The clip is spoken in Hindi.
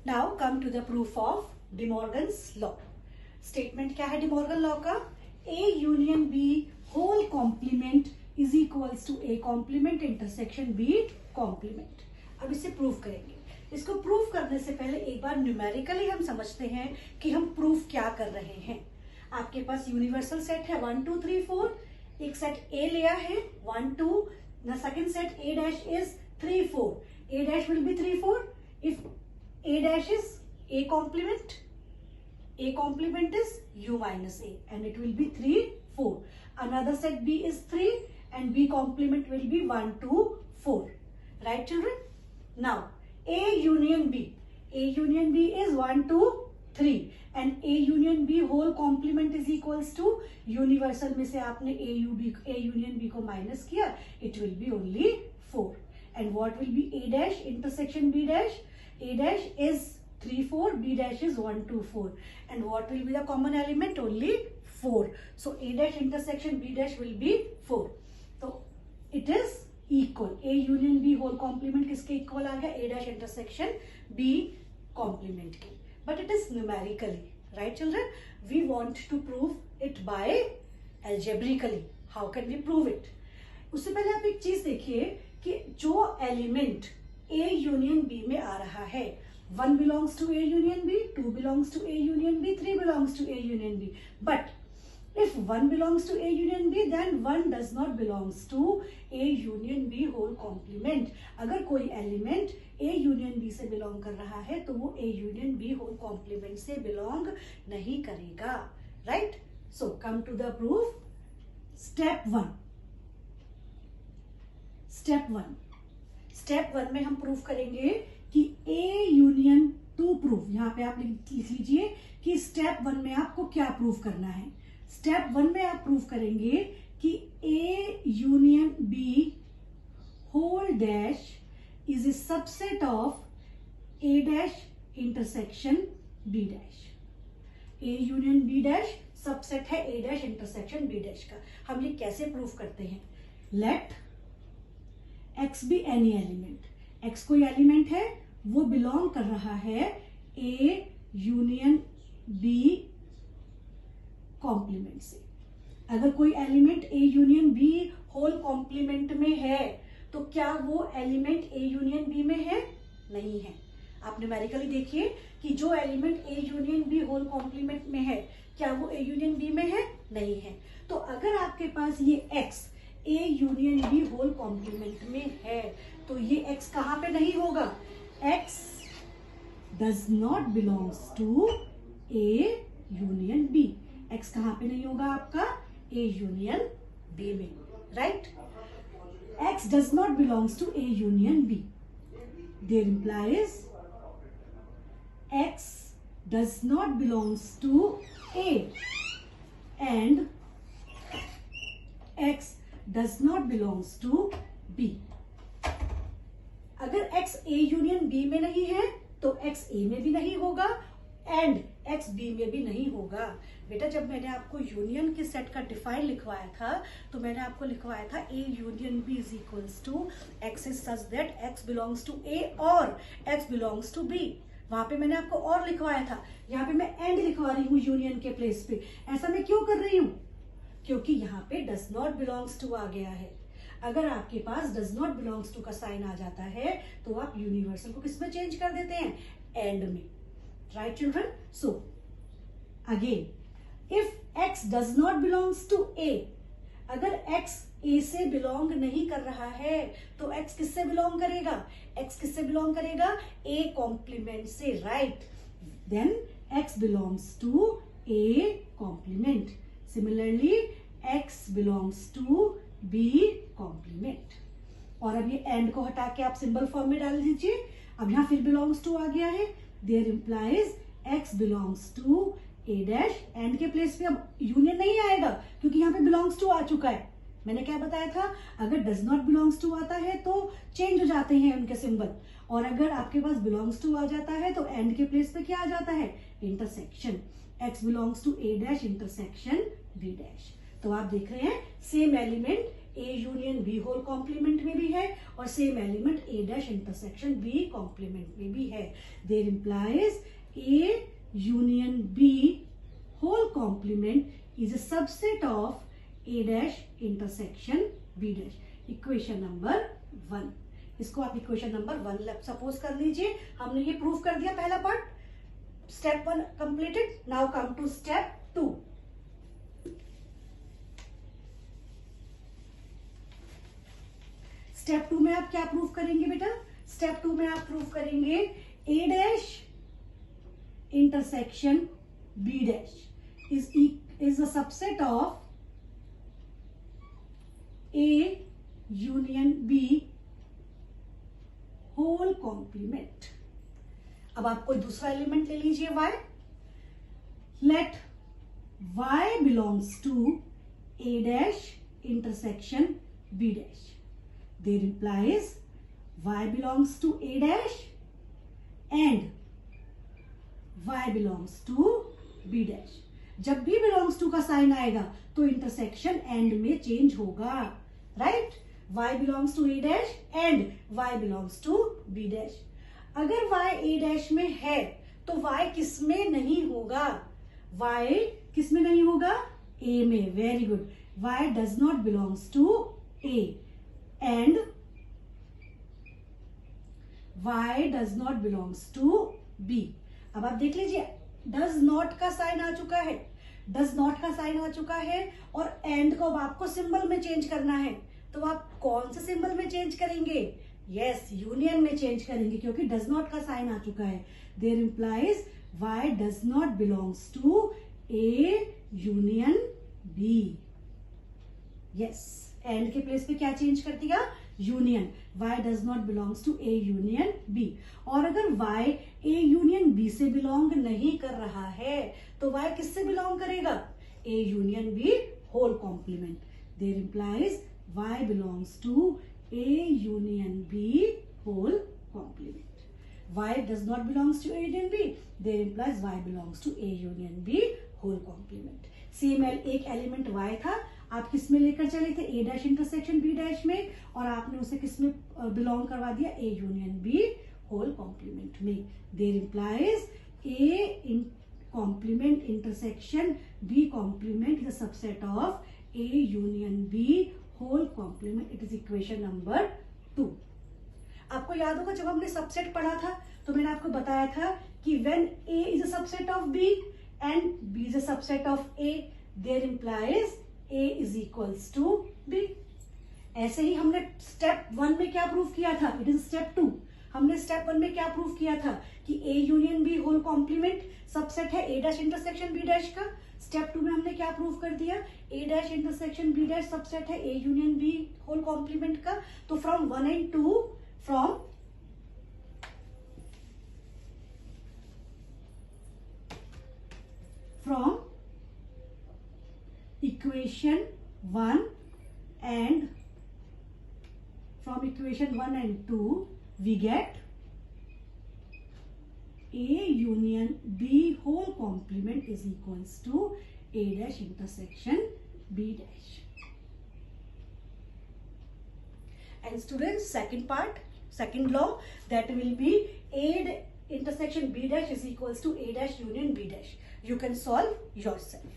Now come to the proof of De Morgan's law. Statement क्या है डिमॉर्गन लॉ का? A union B whole complement is equals to A complement intersection B complement. अब इसे प्रूफ करेंगे। इसको प्रूफ करने से पहले एक बार न्यूमेरिकली हम समझते हैं कि हम प्रूफ क्या कर रहे हैं। आपके पास यूनिवर्सल सेट है 1 2 3 4। एक सेट ए लिया है 1 2, the second set a dash is 3 4. A dash will be 3 4 if a dash is a complement is u minus a and it will be 3 4. Another set b is 3 and b complement will be 1 2 4. Right children? Now a union b is 1 2 3 and a union b whole complement is equals to universal में से आपने a union b को माइनस किया, it will be only 4 and what will be a dash intersection b dash? A dash is 3 4, b dash is 1 2 4 and what will be the common element? Only 4. So a dash intersection b dash will be 4. So it is equal. A union b whole complement किसके इक्वल आ गया? a dash intersection b complement के। But it is numerically, right children? We want to prove it by algebraically. How can we prove it? उससे पहले आप एक चीज देखिए कि जो एलिमेंट A यूनियन B में आ रहा है, 1 belongs to A union B, 2 belongs to A union B, 3 belongs to A union B. But if 1 belongs to A union B, then 1 does not belongs to A union B whole complement. अगर कोई एलिमेंट A union B से बिलोंग कर रहा है तो वो A union B whole complement से बिलोंग नहीं करेगा, right? So come to the proof. Step 1 में हम प्रूफ करेंगे कि A यूनियन टू प्रूफ, यहाँ पे आप लिख लीजिए कि स्टेप 1 में आपको क्या प्रूफ करना है। स्टेप 1 में आप प्रूफ करेंगे कि A union B whole dash is a subset of A dash intersection B dash. A union B dash subset है A dash intersection B dash का। हम ये कैसे प्रूफ करते हैं? Let X be any element. X कोई एलिमेंट है, वो बिलोंग कर रहा है A यूनियन B कॉम्प्लीमेंट से। अगर कोई element A union B whole complement में है तो क्या वो एलिमेंट A यूनियन B में है? नहीं है। आप न्यूमेरिकली देखिए कि जो element A union B whole complement में है, क्या वो A यूनियन B में है? नहीं है। तो अगर आपके पास ये X A union B whole complement में है तो ये X कहाँ पे नहीं होगा? X does not belongs to A union B. X कहाँ पे नहीं होगा आपका? A यूनियन B में, right? X does not belongs to A union B. There implies X does not belongs to A and X does not belongs to B. अगर X A union B में नहीं है तो X A में भी नहीं होगा एंड X B में भी नहीं होगा। बेटा जब मैंने आपको यूनियन के सेट का डिफाइन लिखवाया था तो मैंने आपको लिखवाया था A union B is equals to X is such that X belongs to A और X बिलोंग्स टू B। वहां पे मैंने आपको और लिखवाया था, यहाँ पे मैं एंड लिखवा रही हूँ यूनियन के प्लेस पे। ऐसा मैं क्यों कर रही हूँ? क्योंकि यहाँ पे डज नॉट बिलोंग्स टू आ गया है। अगर आपके पास डज नॉट बिलोंग्स टू का साइन आ जाता है तो आप यूनिवर्सल को किस में चेंज कर देते हैं? एंड में, right children? So again, if X does not belongs to A, अगर X A से बिलोंग नहीं कर रहा है तो X किससे बिलोंग करेगा? X किससे बिलोंग करेगा? A कॉम्प्लीमेंट से, right? Then X belongs to A complement. Similarly, X belongs to B complement. और अब ये एंड को हटा के आप सिंबल फॉर्म में डाल दीजिए। अब यहाँ फिर बिलोंग्स टू आ गया है। There implies X belongs to A dash, and के प्लेस पे अब यूनियन नहीं आएगा क्योंकि यहाँ पे belongs to आ चुका है। मैंने क्या बताया था? अगर does not belongs to आता है तो चेंज हो जाते हैं उनके सिंबल, और अगर आपके पास belongs to आ जाता है तो एंड के प्लेस पे क्या आ जाता है? Intersection. X belongs to A dash intersection B dash। तो आप देख रहे हैं same element A union B whole complement में भी है और same element A dash intersection B complement में भी है. There implies A union B whole complement is a subset of A dash intersection B dash. Equation number 1. इसको आप इक्वेशन नंबर 1 सपोज कर लीजिए. हमने ये प्रूव कर दिया पहला part. Step 1 completed. Now come to step 2. Step 2 में आप क्या प्रूव करेंगे बेटा? स्टेप 2 में आप प्रूव करेंगे A dash intersection B dash is a subset of A union B whole complement. अब आप कोई दूसरा एलिमेंट ले लीजिए y. Let y belongs to A dash intersection B dash. There implies y belongs to A dash and y belongs to B dash. जब भी belongs to का साइन आएगा तो इंटरसेक्शन एंड में चेंज होगा. Right? y belongs to A dash and y belongs to B dash. अगर y A dash में है तो y किस में नहीं होगा? y किस में नहीं होगा? A में. Very good. y does not belongs to A and y does not belongs to B. अब आप देख लीजिए does not का साइन आ चुका है. does not का साइन आ चुका है और and को अब आपको सिंबल में चेंज करना है. तो आप कौन से सिंबल में चेंज करेंगे? यस, यूनियन में चेंज करेंगे क्योंकि does not का साइन आ चुका है. There implies y does not belongs to A union B. Yes, and के प्लेस पे क्या चेंज कर दिया? Union. y does not belongs to A union B. और अगर y A union B से बिलोंग नहीं कर रहा है तो y किससे बिलोंग करेगा? A union B whole complement. There implies y belongs to A union B whole complement. y does not belongs to A union B. There implies y belongs to A union B whole complement. Same एक एलिमेंट y था, आप किस में लेकर चले थे? A dash intersection B dash में, और आपने उसे किस में बिलोंग करवा दिया? A union B whole complement में. There implies A in complement intersection B complement is a subset of A union B whole complement. It is equation number 2. आपको याद होगा जब हमने सबसेट पढ़ा था तो मैंने आपको बताया था कि when A is a subset of B and B is a subset of A, there implies A is equals to B. ऐसे ही हमने स्टेप 1 में क्या प्रूव किया था? It is step 2. हमने स्टेप 1 में क्या प्रूव किया था कि A union B whole complement subset है A dash intersection B dash का. स्टेप 2 में हमने क्या प्रूव कर दिया? A dash intersection B dash subset है A union B whole complement का. तो फ्रॉम 1 and 2, फ्रॉम equation 1 and from equation 1 and 2 we get A union B whole complement is equals to A dash intersection B dash. And students, second part, second law, that will be A intersection B dash is equals to A dash union B dash. You can solve yourself.